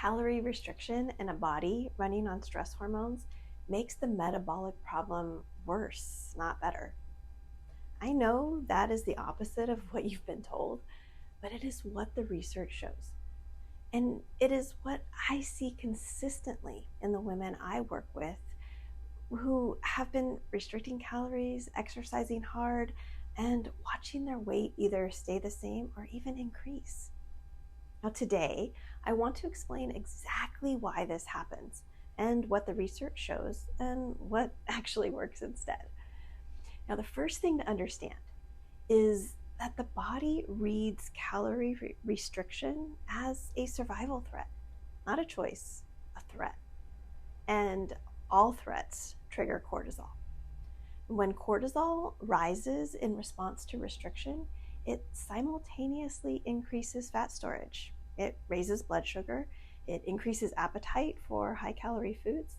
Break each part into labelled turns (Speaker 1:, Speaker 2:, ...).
Speaker 1: Calorie restriction in a body running on stress hormones makes the metabolic problem worse, not better. I know that is the opposite of what you've been told, but it is what the research shows. And it is what I see consistently in the women I work with who have been restricting calories, exercising hard, and watching their weight either stay the same or even increase. Now, today, I want to explain exactly why this happens and what the research shows and what actually works instead. Now, the first thing to understand is that the body reads calorie restriction as a survival threat, not a choice, a threat. And all threats trigger cortisol. When cortisol rises in response to restriction, it simultaneously increases fat storage. It raises blood sugar, it increases appetite for high-calorie foods,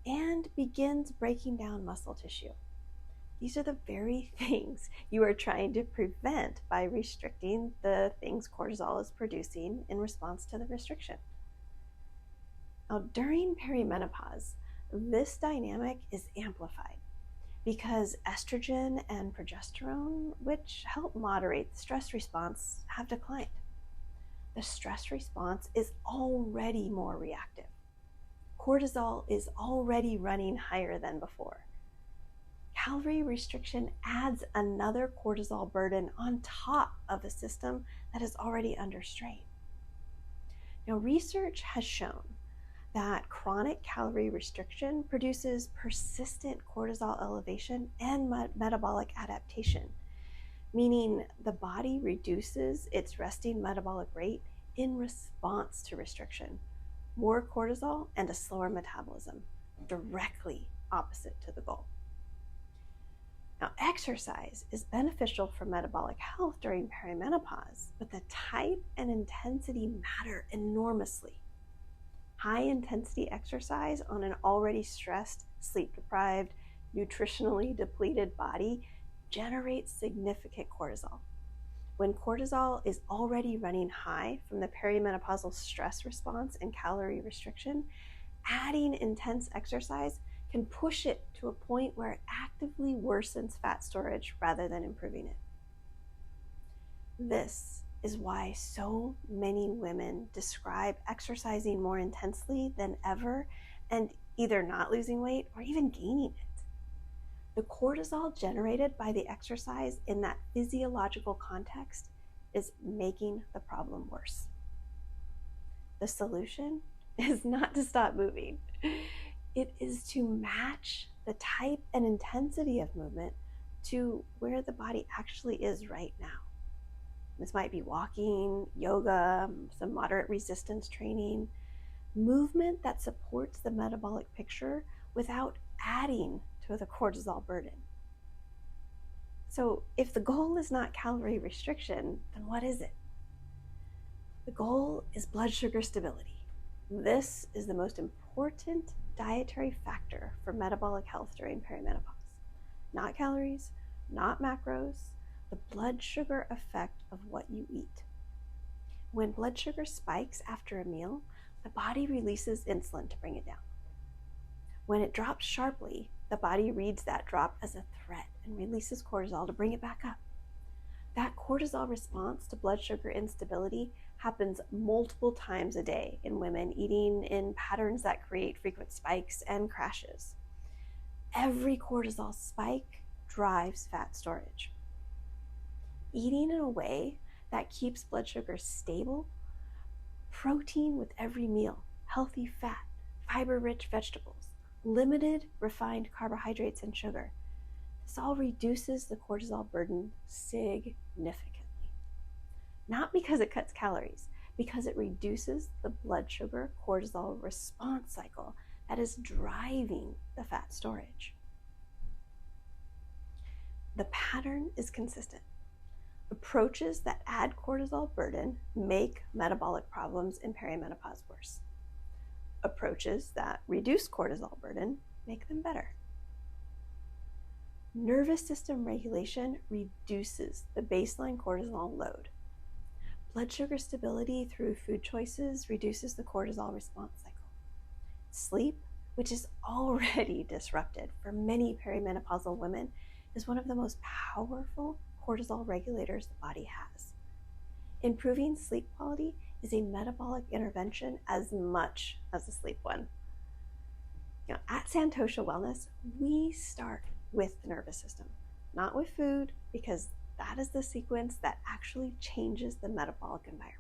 Speaker 1: and begins breaking down muscle tissue. These are the very things you are trying to prevent by restricting the things cortisol is producing in response to the restriction. Now, during perimenopause, this dynamic is amplified because estrogen and progesterone, which help moderate the stress response, have declined. The stress response is already more reactive. Cortisol is already running higher than before. Calorie restriction adds another cortisol burden on top of a system that is already under strain. Now, research has shown that chronic calorie restriction produces persistent cortisol elevation and metabolic adaptation, meaning the body reduces its resting metabolic rate in response to restriction, more cortisol and a slower metabolism, directly opposite to the goal. Now, exercise is beneficial for metabolic health during perimenopause, but the type and intensity matter enormously. High-intensity exercise on an already stressed, sleep-deprived, nutritionally depleted body generates significant cortisol. When cortisol is already running high from the perimenopausal stress response and calorie restriction, adding intense exercise can push it to a point where it actively worsens fat storage rather than improving it. This is why so many women describe exercising more intensely than ever and either not losing weight or even gaining it. The cortisol generated by the exercise in that physiological context is making the problem worse. The solution is not to stop moving. It is to match the type and intensity of movement to where the body actually is right now. This might be walking, yoga, some moderate resistance training, movement that supports the metabolic picture without adding to the cortisol burden. So if the goal is not calorie restriction, then what is it? The goal is blood sugar stability. This is the most important dietary factor for metabolic health during perimenopause. Not calories, not macros, the blood sugar effect of what you eat. When blood sugar spikes after a meal, the body releases insulin to bring it down. When it drops sharply, the body reads that drop as a threat and releases cortisol to bring it back up. That cortisol response to blood sugar instability happens multiple times a day in women eating in patterns that create frequent spikes and crashes. Every cortisol spike drives fat storage. Eating in a way that keeps blood sugar stable, protein with every meal, healthy fat, fiber-rich vegetables, limited refined carbohydrates and sugar. This all reduces the cortisol burden significantly. Not because it cuts calories, because it reduces the blood sugar cortisol response cycle that is driving the fat storage. The pattern is consistent. Approaches that add cortisol burden make metabolic problems in perimenopause worse. Approaches that reduce cortisol burden make them better. Nervous system regulation reduces the baseline cortisol load. Blood sugar stability through food choices reduces the cortisol response cycle. Sleep, which is already disrupted for many perimenopausal women, is one of the most powerful cortisol regulators the body has. Improving sleep quality is a metabolic intervention as much as a sleep one. At Santosha Wellness, we start with the nervous system, not with food, because that is the sequence that actually changes the metabolic environment.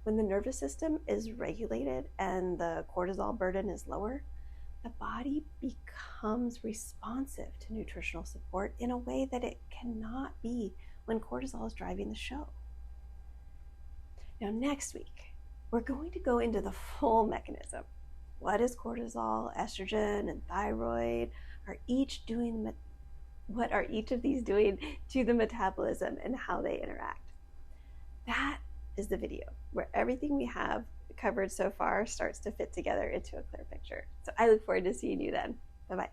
Speaker 1: When the nervous system is regulated and the cortisol burden is lower, the body becomes responsive to nutritional support in a way that it cannot be when cortisol is driving the show. Now, next week, we're going to go into the full mechanism. What is cortisol, estrogen, and thyroid? What are each of these doing to the metabolism and how they interact? That is the video where everything we have covered so far starts to fit together into a clear picture. So I look forward to seeing you then. Bye-bye.